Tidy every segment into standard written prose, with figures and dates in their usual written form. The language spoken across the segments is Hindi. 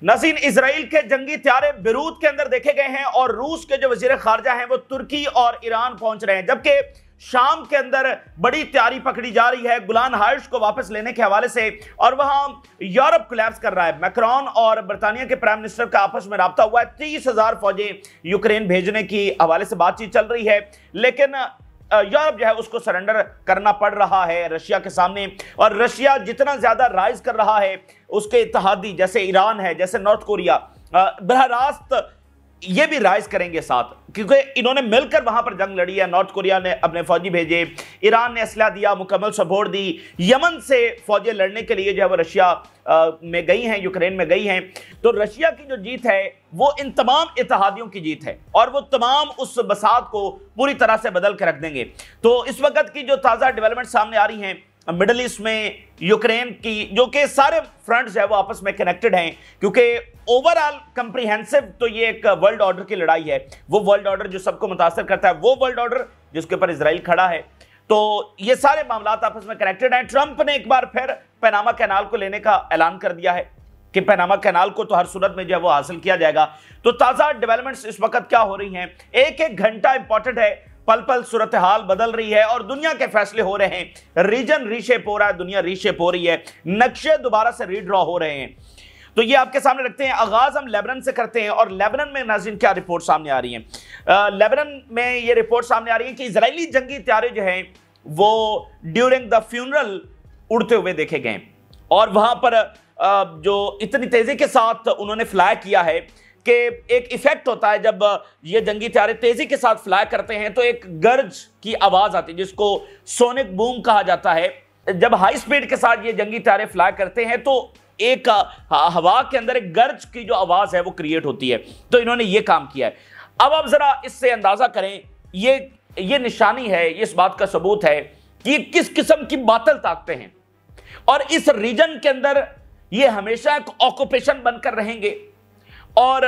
नाज़रीन, इजराइल के जंगी त्यारे बेरूत के अंदर देखे गए हैं और रूस के जो वजीर खारजा हैं वो तुर्की और ईरान पहुंच रहे हैं, जबकि शाम के अंदर बड़ी तैयारी पकड़ी जा रही है गोलान हाइट्स को वापस लेने के हवाले से। और वहां यूरोप कोलैप्स कर रहा है। मैक्रोन और बरतानिया के प्राइम मिनिस्टर का आपस में राब्ता हुआ है। 30,000 फौजें यूक्रेन भेजने की हवाले से बातचीत चल रही है, लेकिन यूरोप जो है उसको सरेंडर करना पड़ रहा है रशिया के सामने। और रशिया जितना ज्यादा राइज कर रहा है, उसके इत्तेहादी जैसे ईरान है, जैसे नॉर्थ कोरिया, बरह रास्त ये भी राइज करेंगे साथ, क्योंकि इन्होंने मिलकर वहां पर जंग लड़ी है। नॉर्थ कोरिया ने अपने फौजी भेजे, ईरान ने असला दिया, मुकम्मल सपोर्ट दी। यमन से फौजें लड़ने के लिए जो है वो रशिया में गई हैं, यूक्रेन में गई हैं। तो रशिया की जो जीत है वो इन तमाम इत्तेहादियों की जीत है और वो तमाम उस बसात को पूरी तरह से बदल के रख देंगे। तो इस वक्त की जो ताज़ा डेवलपमेंट सामने आ रही हैं मिडल ईस्ट में, यूक्रेन की, जो कि सारे फ्रंट्स है वो आपस में कनेक्टेड हैं, क्योंकि ओवरऑल कंप्रीहेंसिव तो ये एक वर्ल्ड ऑर्डर की लड़ाई है। वो वर्ल्ड ऑर्डर जो सबको मुतासर करता है, वो वर्ल्ड ऑर्डर जिसके ऊपर इजराइल खड़ा है। तो ये सारे मामला आपस में कनेक्टेड हैं। ट्रंप ने एक बार फिर पनामा कैनाल को लेने का ऐलान कर दिया है कि पनामा कैनाल को तो हर सूरत में जो है वो हासिल किया जाएगा। तो ताज़ा डेवलपमेंट्स इस वक्त क्या हो रही हैं, एक एक घंटा इंपॉर्टेंट है, पल पल सूरत हाल बदल रही है और दुनिया के फैसले हो रहे हैं। रीजन रीशेप हो रहा है, दुनिया रीशेप हो रही है, नक्शे दोबारा से रीड्रॉ हो रहे हैं। तो ये आपके सामने रखते हैं। आगाज हम लेबनान से करते हैं और लेबनान में नाज़रीन क्या रिपोर्ट सामने आ रही है। लेबनान में ये रिपोर्ट सामने आ रही है कि इजरायली जंगी त्यारे जो हैं वो ड्यूरिंग द फ्यूनरल उड़ते हुए देखे गए और वहां पर जो इतनी तेजी के साथ उन्होंने फ्लाई किया है कि एक इफेक्ट होता है जब ये जंगी त्यारे तेजी के साथ फ्लाई करते हैं तो एक गर्ज की आवाज आती है, जिसको सोनिक बूम कहा जाता है। जब हाई स्पीड के साथ ये जंगी त्यारे फ्लाई करते हैं तो एक हवा के अंदर एक गर्ज की जो आवाज है वो क्रिएट होती है। तो इन्होंने ये काम किया है। अब आप जरा इससे अंदाजा करें, ये निशानी है, इस बात का सबूत है कि किस किस्म की बातल ताकतें हैं। और इस रीजन के अंदर ये हमेशा एक ऑक्यूपेशन बनकर रहेंगे और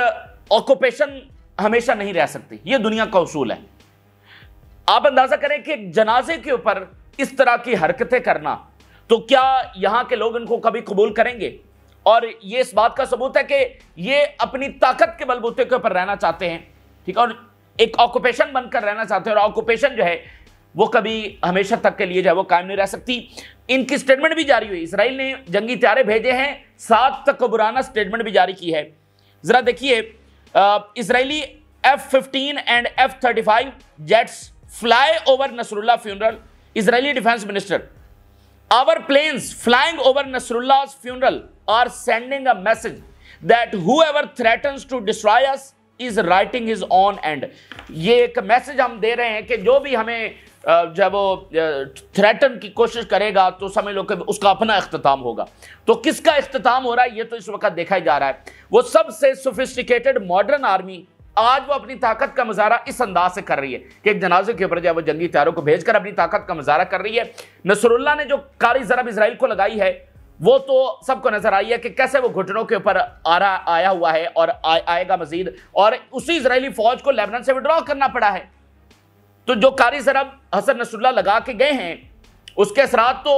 ऑक्यूपेशन हमेशा नहीं रह सकती, ये दुनिया का उसूल है। आप अंदाजा करें कि एक जनाजे के ऊपर इस तरह की हरकतें करना, तो क्या यहां के लोग इनको कभी कबूल करेंगे? और ये इस बात का सबूत है कि ये अपनी ताकत के बलबूते के ऊपर रहना चाहते हैं, ठीक है, और एक ऑक्यूपेशन बनकर रहना चाहते हैं। और ऑक्यूपेशन जो है वो कभी हमेशा तक के लिए जो है वो कायम नहीं रह सकती। इनकी स्टेटमेंट भी जारी हुई, इसराइल ने जंगी त्यारे भेजे हैं, साथ तकबराना स्टेटमेंट भी जारी की है। जरा देखिए, Israeli F-15 and F-35 jets fly over Nasrallah funeral. Israeli defence minister, our planes flying over Nasrallah's funeral are sending a message that whoever threatens to destroy us is writing his own end। ये एक मैसेज हम दे रहे हैं कि जो भी हमें जब वो थ्रेटन की कोशिश करेगा तो समझ लो कि उसका अपना इख्तिताम होगा। तो किसका इख्तिताम हो रहा है ये तो इस वक्त देखा ही जा रहा है। वो सबसे सोफिस्टिकेटेड मॉडर्न आर्मी आज वो अपनी ताकत का मुजाहरा इस अंदाज से कर रही है कि एक जनाजे के ऊपर जो वो जंगी त्यारों को भेजकर अपनी ताकत का मुजाहरा कर रही है। नसरुल्लाह ने जो कारी ज़रब इजराइल को लगाई है वो तो सबको नजर आई है कि कैसे वो घुटनों के ऊपर आया हुआ है और आएगा मजीद। और उसी इजरायली फौज को लेबनान से विड्रॉ करना पड़ा है। तो जो कारी ज़रब हसन नसरुल्लाह लगा के गए हैं उसके असरात तो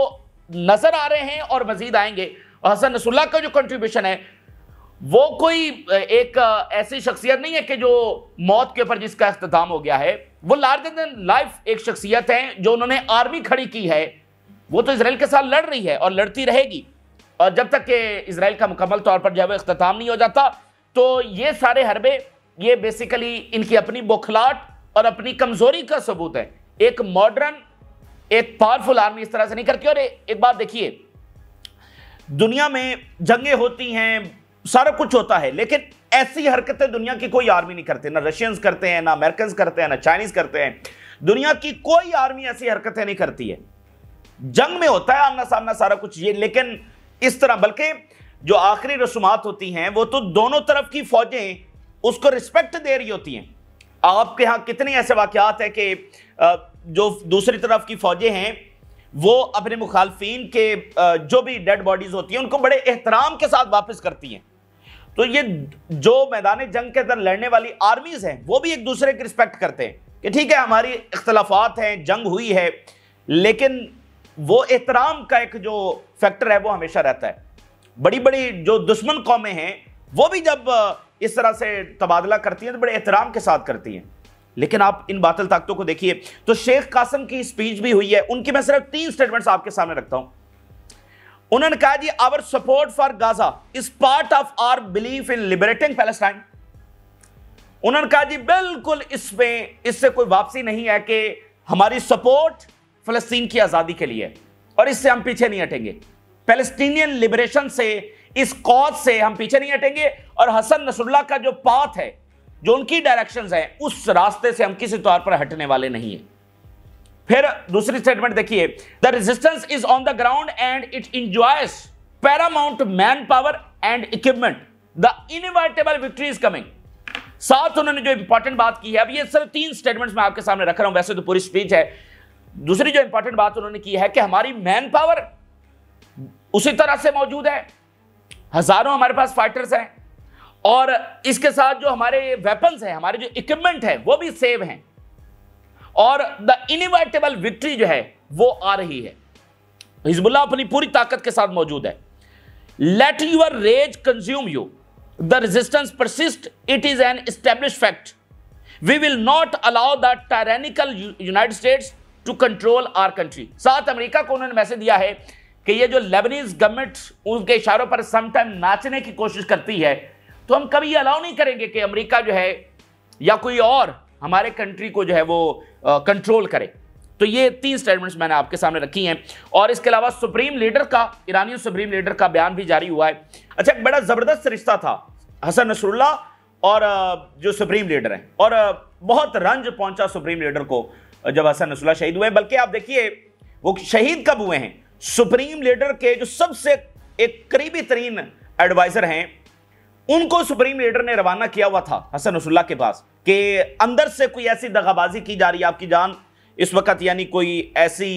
नजर आ रहे हैं और मजीद आएंगे। और हसन नसरुल्लाह का जो कंट्रीब्यूशन है वो कोई एक ऐसी शख्सियत नहीं है कि जो मौत के ऊपर जिसका इख्तिताम हो गया है, वो लार्जर देन लाइफ एक शख्सियत है जो उन्होंने आर्मी खड़ी की है। वो तो इजराइल के साथ लड़ रही है और लड़ती रहेगी, और जब तक कि इजराइल का मुकम्मल तौर पर जो है इख्तिताम नहीं हो जाता तो ये सारे हरबे ये बेसिकली इनकी अपनी बौखलाहट और अपनी कमजोरी का सबूत है। एक मॉडर्न, एक पावरफुल आर्मी इस तरह से नहीं करती। और एक बात देखिए, दुनिया में जंगें होती हैं, सारा कुछ होता है, लेकिन ऐसी हरकतें दुनिया की कोई आर्मी नहीं करते। ना रशियंस करते हैं, ना अमेरिकन करते हैं, ना चाइनीज करते हैं। दुनिया की कोई आर्मी ऐसी हरकतें नहीं करती है। जंग में होता है आमना सामना सारा कुछ ये, लेकिन इस तरह, बल्कि जो आखिरी रसूमात होती हैं वो तो दोनों तरफ की फौजें उसको रिस्पेक्ट दे रही होती हैं। आपके यहाँ कितने ऐसे वाकयात है कि जो दूसरी तरफ की फौजें हैं वो अपने मुखालफिन के जो भी डेड बॉडीज होती हैं उनको बड़े एहतराम के साथ वापस करती हैं। तो ये जो मैदान जंग के अंदर लड़ने वाली आर्मीज हैं वो भी एक दूसरे की रिस्पेक्ट करते हैं कि ठीक है हमारी इख्तलाफात हैं, जंग हुई है, लेकिन वो एहतराम का एक जो फैक्टर है वो हमेशा रहता है। बड़ी बड़ी जो दुश्मन कौमें हैं वो भी जब इस तरह से तबादला करती हैं तो बड़े एहतराम के साथ करती हैं। लेकिन आप इन बातिल ताकतों को देखिए तो शेख कासिम की स्पीच भी हुई है, उनकी मैं सिर्फ 3 स्टेटमेंट्स आपके सामने रखता हूं। उन्होंने कहा जी our support for Gaza is part of our belief in liberating Palestine. उन्होंने कहा जी बिल्कुल इससे कोई वापसी नहीं है कि हमारी सपोर्ट फलस्तीन की आजादी के लिए, और इससे हम पीछे नहीं हटेंगे। पैलेस्टीनियन लिबरेशन से, इस कॉज से हम पीछे नहीं हटेंगे, और हसन नसरुल्लाह का जो पाथ है, जो उनकी डायरेक्शंस हैं, उस रास्ते से हम किसी तौर पर हटने वाले नहीं है। फिर दूसरी स्टेटमेंट देखिए, the resistance is on the ground and it enjoys Paramount man power and equipment, the inevitable victory is coming. साथ उन्होंने जो इंपॉर्टेंट बात की है, अब ये सिर्फ 3 स्टेटमेंट्स मैं आपके सामने रख रहा हूं, वैसे तो पूरी स्पीच है। दूसरी जो इंपॉर्टेंट बात उन्होंने की है कि हमारी मैन पावर उसी तरह से मौजूद है, हजारों हमारे पास फाइटर्स हैं, और इसके साथ जो हमारे वेपन्स हैं, हमारे जो इक्विपमेंट है वो भी सेव हैं, और द इनएविटेबल विक्ट्री जो है वो आ रही है। हिजबुल्लाह अपनी पूरी ताकत के साथ मौजूद है। Let your rage consume you, the resistance persist, it is an established fact, we will not allow the tyrannical United States to control our country. साथ अमेरिका को उन्होंने मैसेज दिया है कि ये जो लेबनीज गवर्नमेंट उनके इशारों पर समटाइम नाचने की कोशिश करती है, तो हम कभी अलाउ नहीं करेंगे कि अमेरिका जो है या कोई और हमारे कंट्री को जो है वो कंट्रोल करे। तो ये 3 स्टेटमेंट्स मैंने आपके सामने रखी हैं, और इसके अलावा सुप्रीम लीडर का, ईरानी सुप्रीम लीडर का बयान भी जारी हुआ है। अच्छा, एक बड़ा जबरदस्त रिश्ता था हसन नसरुल्लाह और जो सुप्रीम लीडर हैं, और बहुत रंज पहुंचा सुप्रीम लीडर को जब हसन नसरुल्लाह शहीद हुए। बल्कि आप देखिए वो शहीद कब हुए हैं, सुप्रीम लीडर के जो सबसे एक करीबी तरीन एडवाइजर हैं, उनको सुप्रीम लीडर ने रवाना किया हुआ था हसन नसरुल्लाह के पास कि अंदर से कोई ऐसी दगाबाजी की जा रही है, आपकी जान इस वक्त, यानी कोई ऐसी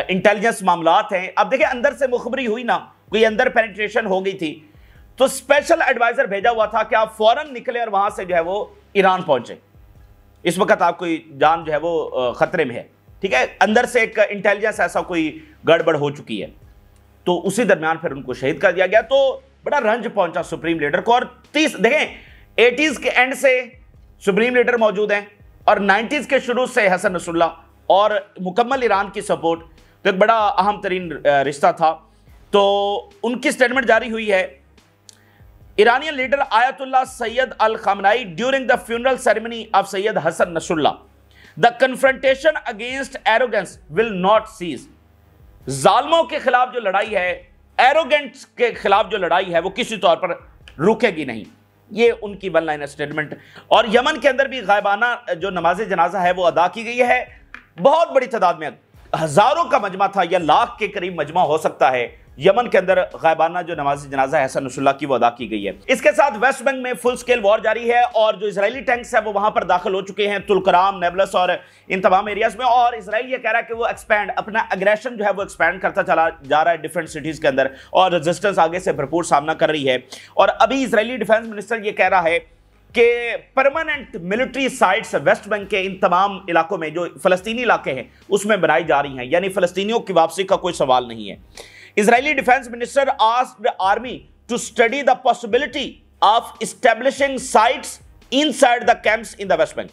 इंटेलिजेंस मामलात हैं। अब देखिए अंदर से मुखबरी हुई ना, कोई अंदर पेनिट्रेशन हो गई थी, तो स्पेशल एडवाइजर भेजा हुआ था कि आप फौरन निकले और वहां से जो है वो ईरान पहुंचे, इस वक्त आपकी जान जो है वो खतरे में है। ठीक है, अंदर से एक इंटेलिजेंस ऐसा कोई गड़बड़ हो चुकी है। तो उसी दरमियान फिर उनको शहीद कर दिया गया। तो बड़ा रंज पहुंचा सुप्रीम लीडर को। और 30 देखें 80s के एंड से सुप्रीम लीडर मौजूद हैं, और 90s के शुरू से हसन नसरुल्लाह और मुकम्मल ईरान की सपोर्ट, तो एक बड़ा अहम तरीन रिश्ता था। तो उनकी स्टेटमेंट जारी हुई है, Iranian leader Ayatollah Sayyid Al-Khamenei during the funeral ceremony of Sayyid Hassan Nasrullah. The confrontation against arrogance will not cease. जालमों के खिलाफ जो लड़ाई है, एरोगेंट्स के खिलाफ जो लड़ाई है, वो किसी तौर पर रुकेगी नहीं। ये उनकी वन लाइनर स्टेटमेंट। और यमन के अंदर भी गायबाना जो नमाज जनाजा है वो अदा की गई है। बहुत बड़ी तादाद में, हजारों का मजमा था या लाख के करीब मजमा हो सकता है, यमन के अंदर गायबाना जो नमाज जनाजा है हसन नसरुल्लाह की वो अदा की गई है। इसके साथ वेस्ट बैंक में फुल स्केल वॉर जारी है, और जो इजरायली टैंक्स है वो वहां पर दाखिल हो चुके हैं, तुलकराम, नेबलस और इन तमाम एरियाज में। और इसराइल ये कह रहा है कि वो एक्सपैंड, अपना एग्रेशन जो है वो एक्सपैंड करता चला जा रहा है डिफरेंट सिटीज के अंदर, और रेजिस्टेंस आगे से भरपूर सामना कर रही है। और अभी इजरायली डिफेंस मिनिस्टर ये कह रहा है कि permanent military sites West Bank के इन तमाम इलाकों में, जो फलस्तीनी इलाके हैं, उसमें बनाई जा रही हैं, यानी फलस्तीनियों की वापसी का कोई सवाल नहीं है। Israeli defense minister asked the army to study the possibility of establishing sites inside the camps in the West Bank.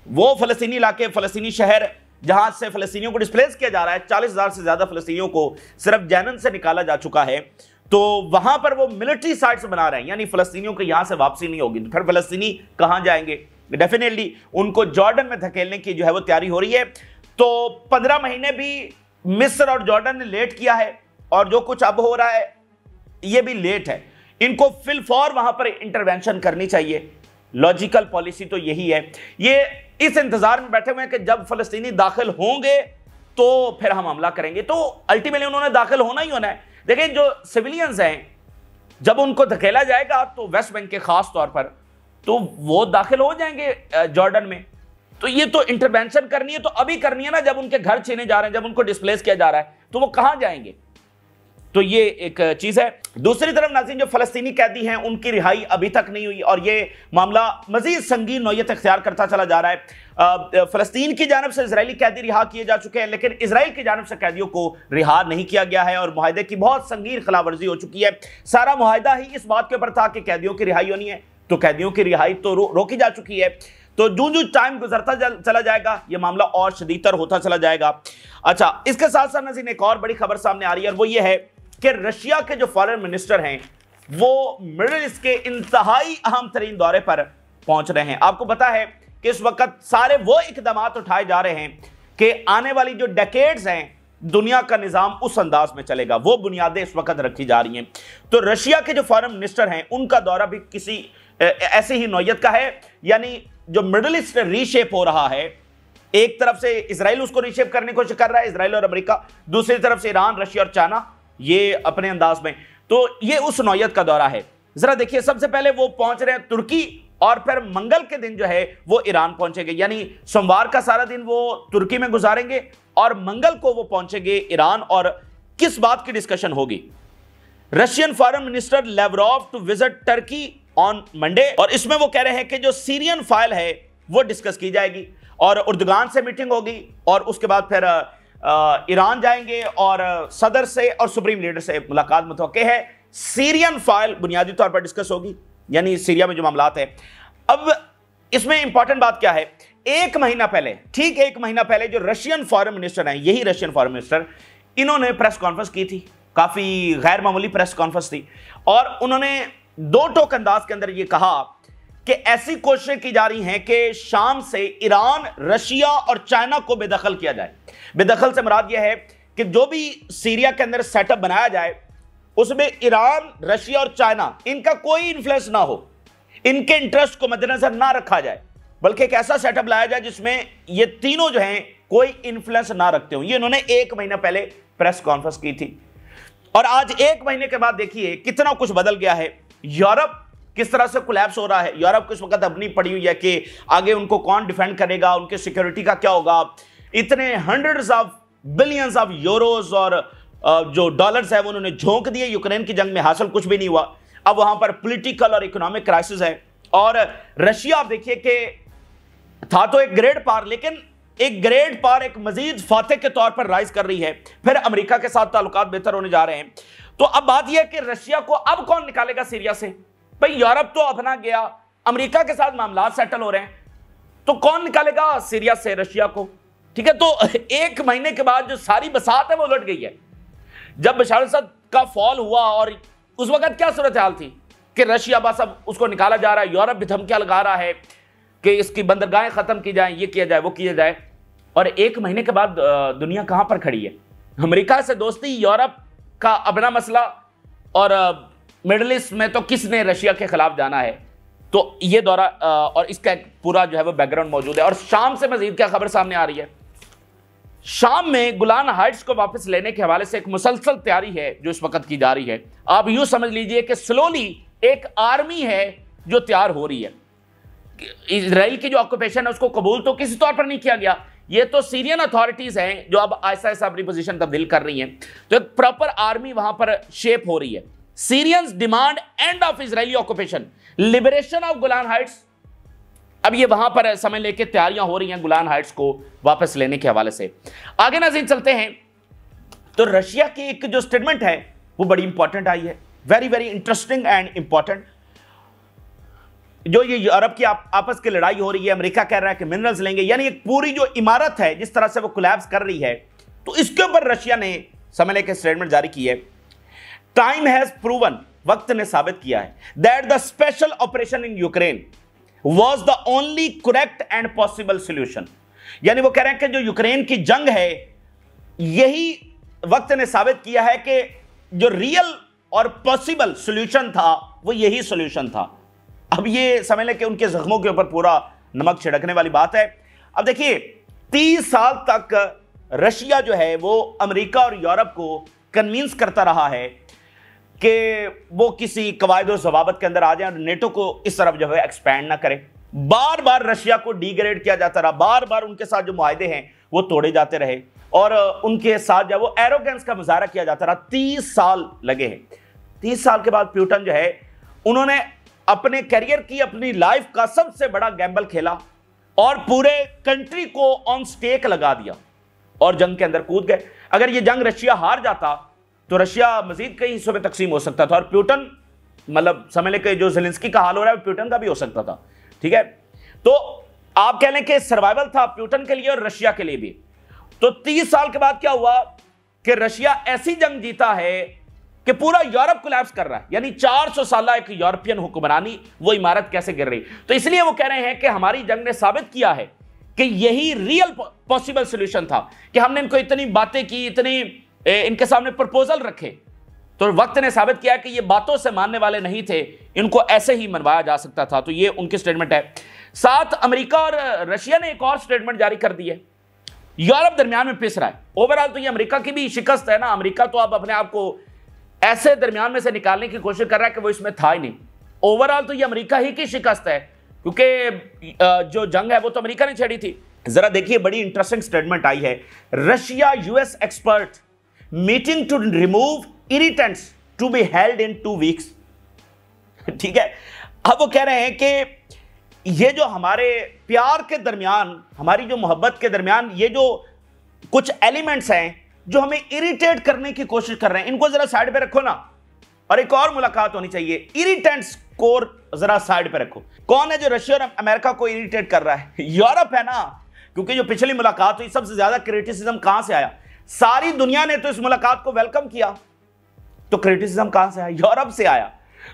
वो फलस्तीनी इलाके, फलस्तीनी शहर जहां से फलस्तीनियों को डिस्प्लेस किया जा रहा है, 40,000 से ज्यादा फलस्तीनियों को सिर्फ जैनन से निकाला जा चुका है, तो वहां पर वो मिलिट्री साइट्स बना रहे हैं, यानी फलस्तीनियों को यहां से वापसी नहीं होगी। तो फिर फलस्तीनी कहां जाएंगे? डेफिनेटली उनको जॉर्डन में धकेलने की जो है वो तैयारी हो रही है। तो 15 महीने भी मिस्र और जॉर्डन ने लेट किया है, और जो कुछ अब हो रहा है ये भी लेट है। इनको फिलफौर वहां पर इंटरवेंशन करनी चाहिए। लॉजिकल पॉलिसी तो यही है। ये इस इंतजार में बैठे हुए हैं कि जब फलस्तीनी दाखिल होंगे तो फिर हम हमला करेंगे। तो अल्टीमेटली उन्होंने दाखिल होना ही होना है। देखिए जो सिविलियंस हैं, जब उनको धकेला जाएगा तो वेस्ट बैंक के खास तौर पर, तो वो दाखिल हो जाएंगे जॉर्डन में। तो ये तो इंटरवेंशन करनी है तो अभी करनी है ना, जब उनके घर छीने जा रहे हैं, जब उनको डिस्प्लेस किया जा रहा है, तो वो कहां जाएंगे? तो ये एक चीज है। दूसरी तरफ नाज़रीन, जो फलस्तीनी कैदी हैं उनकी रिहाई अभी तक नहीं हुई और ये मामला मजीद संगीन नौयत इख्तियार करता चला जा रहा है। फलस्तीन की जानिब से इजरायली कैदी रिहा किए जा चुके हैं, लेकिन इसराइल की जानिब से कैदियों को रिहा नहीं किया गया है और मुआहदे की बहुत संगीन खिलाफवर्जी हो चुकी है। सारा मुआहदा ही इस बात के ऊपर था कि कैदियों की रिहाई होनी है, तो कैदियों की रिहाई तो रोकी जा चुकी है। तो जो जो टाइम गुजरता चला जाएगा ये मामला और शदीदतर होता चला जाएगा। अच्छा, इसके साथ साथ नाज़रीन एक और बड़ी खबर सामने आ रही है और वो ये है कि रशिया के जो फॉरेन मिनिस्टर हैं वो मिडिल ईस्ट के इंतहाई अहम तरीन दौरे पर पहुंच रहे हैं। आपको पता है कि इस वक्त सारे वो इकदाम उठाए जा रहे हैं कि आने वाली जो डेकेड्स हैं दुनिया का निज़ाम उस अंदाज में चलेगा, वो बुनियादें इस वक्त रखी जा रही हैं। तो रशिया के जो फॉरेन मिनिस्टर हैं उनका दौरा भी किसी ऐसी ही नौयत का है, यानी जो मिडिल ईस्ट रीशेप हो रहा है, एक तरफ से इजराइल उसको रीशेप करने की कोशिश कर रहा है, इजराइल और अमेरिका, दूसरी तरफ से ईरान, रशिया और चाइना ये अपने अंदाज में। तो ये उस नौयत का दौरा है। जरा देखिए, सबसे पहले वो पहुंच रहे हैं तुर्की और फिर मंगल के दिन जो है वो ईरान पहुंचेंगे, यानी सोमवार का सारा दिन वो तुर्की में गुजारेंगे और मंगल को वो पहुंचेंगे ईरान। और किस बात की डिस्कशन होगी? Russian foreign minister Lavrov to visit Turkey on Monday, और इसमें वो कह रहे हैं कि जो सीरियन फाइल है वो डिस्कस की जाएगी और उर्दुगान से मीटिंग होगी और उसके बाद फिर ईरान जाएंगे और सदर से और सुप्रीम लीडर से मुलाकात मुतवक्के है। सीरियन फाइल बुनियादी तौर पर डिस्कस होगी, यानी सीरिया में जो मामलात है। अब इसमें इंपॉर्टेंट बात क्या है, एक महीना पहले, ठीक एक महीना पहले जो रशियन फॉरेन मिनिस्टर हैं, यही रशियन फॉरेन मिनिस्टर, इन्होंने प्रेस कॉन्फ्रेंस की थी, काफी गैर मामूली प्रेस कॉन्फ्रेंस थी और उन्होंने दो टोक अंदाज के अंदर यह कहा कि ऐसी कोशिशें की जा रही हैं कि शाम से ईरान, रशिया और चाइना को बेदखल किया जाए। बेदखल से मुराद यह है कि जो भी सीरिया के अंदर सेटअप बनाया जाए उसमें ईरान, रशिया और चाइना, इनका कोई इन्फ्लुएंस ना हो, इनके इंटरेस्ट को मद्देनजर ना रखा जाए, बल्कि एक ऐसा सेटअप लाया जाए जिसमें ये तीनों जो हैं कोई इन्फ्लुएंस ना रखते हो। ये इन्होंने एक महीना पहले प्रेस कॉन्फ्रेंस की थी और आज एक महीने के बाद देखिए कितना कुछ बदल गया है। यूरोप किस तरह से कोलैप्स हो रहा है। यूरोप किस वक्त अपनी पड़ी हुई है कि आगे उनको कौन डिफेंड करेगा, उनके सिक्योरिटी का क्या होगा। इतने hundreds of billions of euros और जो डॉलर्स है वो उन्होंने झोंक दिए यूक्रेन की जंग में, हासिल कुछ भी नहीं हुआ। अब वहां पर पॉलिटिकल और इकोनॉमिक क्राइसिस है और रशिया आप देखिए कि था तो एक ग्रेड पार, लेकिन एक ग्रेड पार एक मजीद फातेह के तौर पर राइज कर रही है। फिर अमेरिका के साथ ताल्लुकात बेहतर होने जा रहे हैं। तो अब बात यह है कि रशिया को अब कौन निकालेगा सीरिया से। भाई यूरोप तो अपना गया, अमेरिका के साथ मामला सेटल हो रहे हैं, तो कौन निकालेगा सीरिया से रशिया को। ठीक है, तो एक महीने के बाद जो सारी बसात है वो उलट गई है। जब बशार अल-असद का फॉल हुआ और उस वक्त क्या सूरत हाल थी कि रशिया बस अब उसको निकाला जा रहा है, यूरोप भी धमकियां लगा रहा है कि इसकी बंदरगाहें खत्म की जाएं, ये किया जाए, वो किया जाए। और एक महीने के बाद दुनिया कहां पर खड़ी है। अमेरिका से दोस्ती, यूरोप का अपना मसला और मिडिल ईस्ट में तो किसने रशिया के खिलाफ जाना है। तो ये दौरा और इसका एक पूरा जो है वो बैकग्राउंड मौजूद है। और शाम से मजीद क्या खबर सामने आ रही है, शाम में गोलान हाइट्स को वापस लेने के हवाले से एक मुसलसल तैयारी है जो इस वक्त की जा रही है। आप यूं समझ लीजिए कि स्लोली एक आर्मी है जो तैयार हो रही है। इजराइल की जो ऑक्यूपेशन है उसको कबूल तो किसी तौर पर नहीं किया गया, ये तो सीरियन अथॉरिटीज हैं जो अब ऐसा ऐसा अपनी पोजीशन तब्दील कर रही हैं। तो एक प्रॉपर आर्मी वहां पर शेप हो रही है। Syrians demand end of Israeli occupation, liberation of Golan Heights. अब ये वहां पर समय लेके तैयारियां हो रही हैं गोलान हाइट्स को वापस लेने के हवाले से। आगे नाज़रीन चलते हैं, तो रशिया की एक जो स्टेटमेंट है वो बड़ी इंपॉर्टेंट आई है, very very interesting and important. जो ये यूरोप की आपस की लड़ाई हो रही है, अमेरिका कह रहा है कि मिनरल्स लेंगे, यानी एक पूरी जो इमारत है जिस तरह से वो कोलैप्स कर रही है, तो इसके ऊपर रशिया ने समय लेकर स्टेटमेंट जारी की है। टाइम हैज प्रूवन, वक्त ने साबित किया है, that the special operation in Ukraine was the only correct and possible solution। यानी वो कह रहे हैं कि जो यूक्रेन की जंग है, यही वक्त ने साबित किया है कि जो रियल और पॉसिबल सॉल्यूशन था वो यही सॉल्यूशन था। अब ये समझ लें कि उनके जख्मों के ऊपर पूरा नमक छिड़कने वाली बात है। अब देखिए 30 साल तक रशिया जो है वो अमेरिका और यूरोप को कन्विंस करता रहा है कि वो किसी कवायद और ज़वाबत के अंदर आ जाए और नेटो को इस तरफ जो है एक्सपैंड ना करे। बार बार रशिया को डिग्रेड किया जाता रहा, बार बार उनके साथ जो मुआहदे हैं वो तोड़े जाते रहे और उनके साथ जब वो एरोगेंस का मुजाहरा किया जाता रहा, 30 साल लगे हैं। 30 साल के बाद प्यूटन जो है, उन्होंने अपने करियर की, अपनी लाइफ का सबसे बड़ा गैम्बल खेला और पूरे कंट्री को ऑन स्टेक लगा दिया और जंग के अंदर कूद गए। अगर ये जंग रशिया हार जाता तो रशिया मजीद कई हिस्सों में तकसीम हो सकता था और प्यूटन, मतलब समझ लें कि जो ज़ेलेंस्की का हाल हो रहा है प्यूटन का भी हो सकता था। ठीक है, तो आप कह लें कि सर्वाइवल था प्यूटन के लिए और रशिया के लिए भी। तो 30 साल के बाद क्या हुआ कि रशिया ऐसी जंग जीता है कि पूरा यूरोप कोलैप्स कर रहा है, यानी 400 साल एक यूरोपियन हुक्मरानी, वो इमारत कैसे गिर रही। तो इसलिए वो कह रहे हैं कि हमारी जंग ने साबित किया है कि यही रियल पॉसिबल सॉल्यूशन था कि हमने इनको इतनी बातें की, इतनी इनके सामने प्रपोजल रखे, तो वक्त ने साबित किया कि ये बातों से मानने वाले नहीं थे, इनको ऐसे ही मनवाया जा सकता था। तो ये उनकी स्टेटमेंट है। साथ अमेरिका और रशिया ने एक और स्टेटमेंट जारी कर दी है। यूरोप दरमियान में पिस रहा है। ओवरऑल तो ये अमेरिका की भी शिकस्त है ना। अमेरिका तो अब अपने आप को ऐसे दरमियान में से निकालने की कोशिश कर रहा है कि वो इसमें था ही नहीं। ओवरऑल तो ये अमेरिका ही की शिकस्त है, क्योंकि जो जंग है वो तो अमेरिका ने छेड़ी थी। जरा देखिए, बड़ी इंटरेस्टिंग स्टेटमेंट आई है। Russia US expert meeting to remove irritants to be held in 2 weeks. ठीक है, अब वो कह रहे हैं कि ये जो हमारे प्यार के दरमियान, हमारी जो मोहब्बत के दरमियान ये जो कुछ एलिमेंट्स हैं जो हमें इरिटेट करने की कोशिश कर रहे हैं, इनको जरा साइड पे रखो ना, और एक और मुलाकात होनी चाहिए। इरिटेंट्स को जरा साइड पे रखो। कौन है जो रशिया और अमेरिका को इरिटेट कर रहा है? यूरोप है ना, क्योंकि जो पिछली मुलाकात हुई सबसे ज्यादा क्रिटिसिज्म कहां से आया? सारी दुनिया ने तो इस मुलाकात को वेलकम किया, तो क्रिटिसिज्म कहां से आया? यूरोप से आया।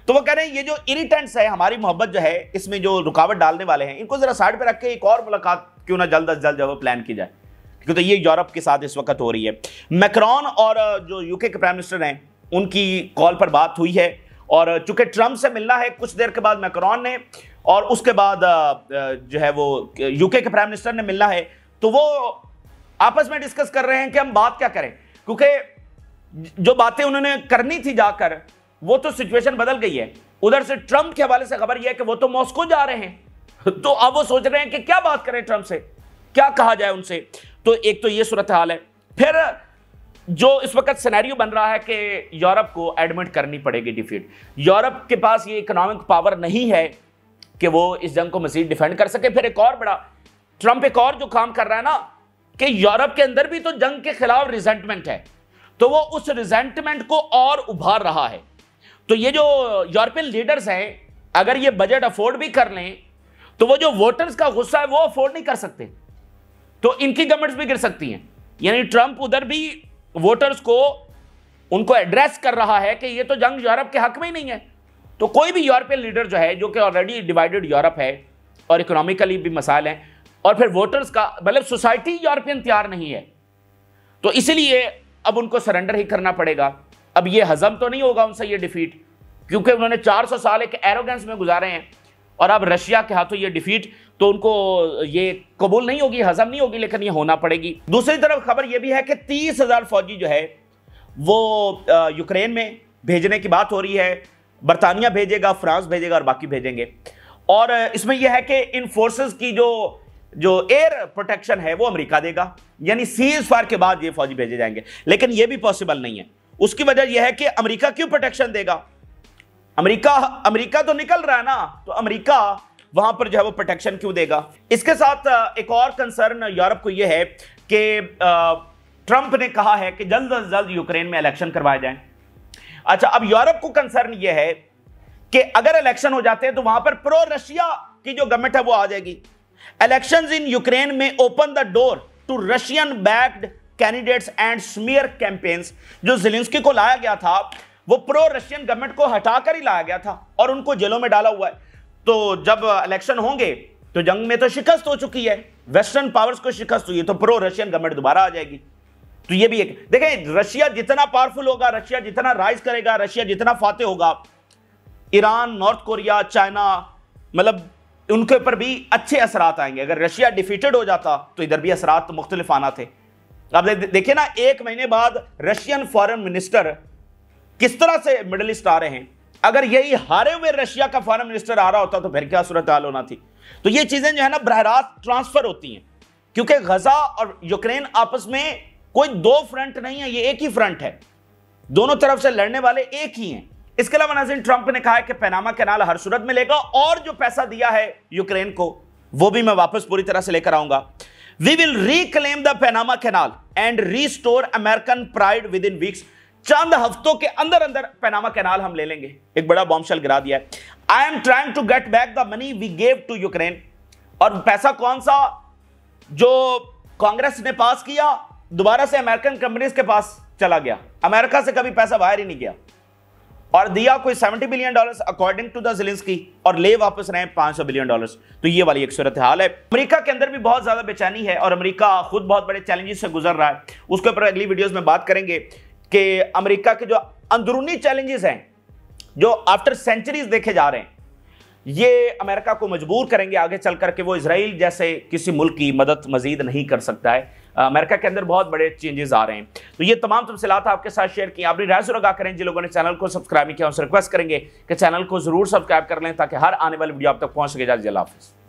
तो वो कह रहे हैं ये जो इरिटेंट्स है, हमारी मोहब्बत जो है, इसमें जो रुकावट डालने वाले हैं, इनको जरा साइड पे रख के एक और मुलाकात क्यों ना जल्द अज जल्द जो प्लान की जाए, क्योंकि तो ये यूरोप के साथ इस वक्त हो रही है। मैक्रोन और जो यूके के प्राइम मिनिस्टर हैं, उनकी कॉल पर बात हुई है, और चूंकि ट्रंप से मिलना है कुछ देर के बाद मैक्रोन ने, और उसके बाद जो है वो यूके के प्राइम मिनिस्टर ने मिलना है, तो वो आपस में डिस्कस कर रहे हैं कि हम बात क्या करें, क्योंकि जो बातें उन्होंने करनी थी जाकर, वो तो सिचुएशन बदल गई है। उधर से ट्रंप के हवाले से खबर यह है कि वो तो मॉस्को जा रहे हैं, तो अब वो सोच रहे हैं कि क्या बात करें ट्रंप से, क्या कहा जाए उनसे। तो एक तो ये सूरत हाल है। फिर जो इस वक्त सिनेरियो बन रहा है कि यूरोप को एडमिट करनी पड़ेगी डिफीट। यूरोप के पास ये इकोनॉमिक पावर नहीं है कि वो इस जंग को मजीद डिफेंड कर सके। फिर एक और बड़ा ट्रंप एक और जो काम कर रहा है ना, कि यूरोप के अंदर भी तो जंग के खिलाफ रिजेंटमेंट है, तो वो उस रिजेंटमेंट को और उभार रहा है। तो ये जो यूरोपियन लीडर्स हैं, अगर ये बजट अफोर्ड भी कर लें, तो वो जो वोटर्स का गुस्सा है वो अफोर्ड नहीं कर सकते, तो इनकी गवर्नमेंट्स भी गिर सकती हैं। यानी ट्रंप उधर भी वोटर्स को, उनको एड्रेस कर रहा है कि ये तो जंग यूरोप के हक में ही नहीं है। तो कोई भी यूरोपियन लीडर जो है, जो कि ऑलरेडी डिवाइडेड यूरोप है और इकोनॉमिकली भी मसाइल हैं, और फिर वोटर्स का मतलब सोसाइटी यूरोपियन तैयार नहीं है, तो इसीलिए अब उनको सरेंडर ही करना पड़ेगा। अब ये हजम तो नहीं होगा उनसे ये डिफीट, क्योंकि उन्होंने 400 साल एक एरोगेंस में गुजारे हैं, और अब रशिया के हाथों ये डिफीट, तो उनको ये कबूल नहीं होगी, हजम नहीं होगी, लेकिन ये होना पड़ेगी। दूसरी तरफ खबर ये भी है कि 30,000 फौजी जो है वो यूक्रेन में भेजने की बात हो रही है। बरतानिया भेजेगा, फ्रांस भेजेगा और बाकी भेजेंगे। और इसमें यह है कि इन फोर्सेस की जो एयर प्रोटेक्शन है वो अमेरिका देगा, यानी सीज फायर के बाद ये फौजी भेजे जाएंगे। लेकिन ये भी पॉसिबल नहीं है। उसकी वजह यह है कि अमेरिका क्यों प्रोटेक्शन देगा? अमेरिका तो निकल रहा है ना, तो अमेरिका वहां पर जो है वो प्रोटेक्शन क्यों देगा? इसके साथ एक और कंसर्न यूरोप को यह है कि ट्रंप ने कहा है कि जल्द से जल्द यूक्रेन में इलेक्शन करवाए जाएं। अच्छा, अब यूरोप को कंसर्न यह है कि अगर इलेक्शन हो जाते हैं तो वहां पर प्रो रशिया की जो गवर्नमेंट है वो आ जाएगी। इलेक्शंस इन यूक्रेन में open the door to Russian backed candidates and smear campaigns. जो ज़ेलेंस्की को लाया गया था वो प्रो रशियन गवर्नमेंट को हटाकर ही लाया गया था और उनको जेलों में डाला हुआ है। तो जब इलेक्शन होंगे तो जंग में तो शिकस्त हो चुकी है, वेस्टर्न पावर्स को शिकस्त हुई है, तो प्रो रशियन गवर्नमेंट दोबारा आ जाएगी। तो ये भी एक, देखें, रशिया जितना पावरफुल होगा, रशिया जितना राइज करेगा, रशिया जितना फाते होगा, ईरान, नॉर्थ कोरिया, चाइना, मतलब उनके ऊपर भी अच्छे असरात आएंगे। अगर रशिया डिफीटेड हो जाता तो इधर भी असरात तो मुख्तलिफ आना थे। अब देखिए ना, 1 महीने बाद रशियन फॉरेन मिनिस्टर किस तरह से मिडल ईस्ट आ रहे हैं। अगर यही हारे हुए रशिया का फॉरेन मिनिस्टर आ रहा होता तो फिर क्या सूरत हाल होना थी। तो ये चीजें जो है ना बरह रास्त ट्रांसफर होती हैं, क्योंकि गजा और यूक्रेन आपस में कोई दो फ्रंट नहीं है, ये एक ही फ्रंट है, दोनों तरफ से लड़ने वाले एक ही हैं। इसके अलावा नाज़रीन, ट्रंप ने कहा है कि पनामा कैनाल हर सूरत में लेगा और जो पैसा दिया है यूक्रेन को वो भी मैं वापस पूरी तरह से लेकर आऊंगा। We will reclaim the Panama canal and restore American pride within weeks. चंद हफ्तों के अंदर अंदर पनामा कैनाल हम ले लेंगे। एक बड़ा बॉम्बशेल गिरा दिया है। I am trying to get back the money we gave to Ukraine. और पैसा कौन सा जो कांग्रेस ने पास किया, दोबारा से अमेरिकन कंपनीज के पास चला गया। अमेरिका से कभी पैसा बाहर ही नहीं गया और दिया कोई $70 billion according to the Zelensky, और ले वापस रहे $500 बिलियन। तो ये वाली एक सूरत हाल है। अमेरिका के अंदर भी बहुत ज्यादा बेचैनी है और अमेरिका खुद बहुत बड़े चैलेंजेस से गुजर रहा है। उसके ऊपर अगली वीडियोस में बात करेंगे कि अमेरिका के जो अंदरूनी चैलेंजेस हैं जो आफ्टर सेंचुरीज देखे जा रहे हैं, ये अमेरिका को मजबूर करेंगे आगे चल करके वो इजराइल जैसे किसी मुल्क की मदद मजीद नहीं कर सकता है। अमेरिका के अंदर बहुत बड़े चेंजेस आ रहे हैं। तो ये तमाम तफसीलात आपके साथ शेयर की। अपनी राय जरूर आगा करें। जिन लोगों ने चैनल को सब्सक्राइब नहीं किया उनसे रिक्वेस्ट करेंगे कि चैनल को जरूर सब्सक्राइब कर लें ताकि हर आने वाली वीडियो आप तक पहुंच सके। अल्लाह हाफिज़।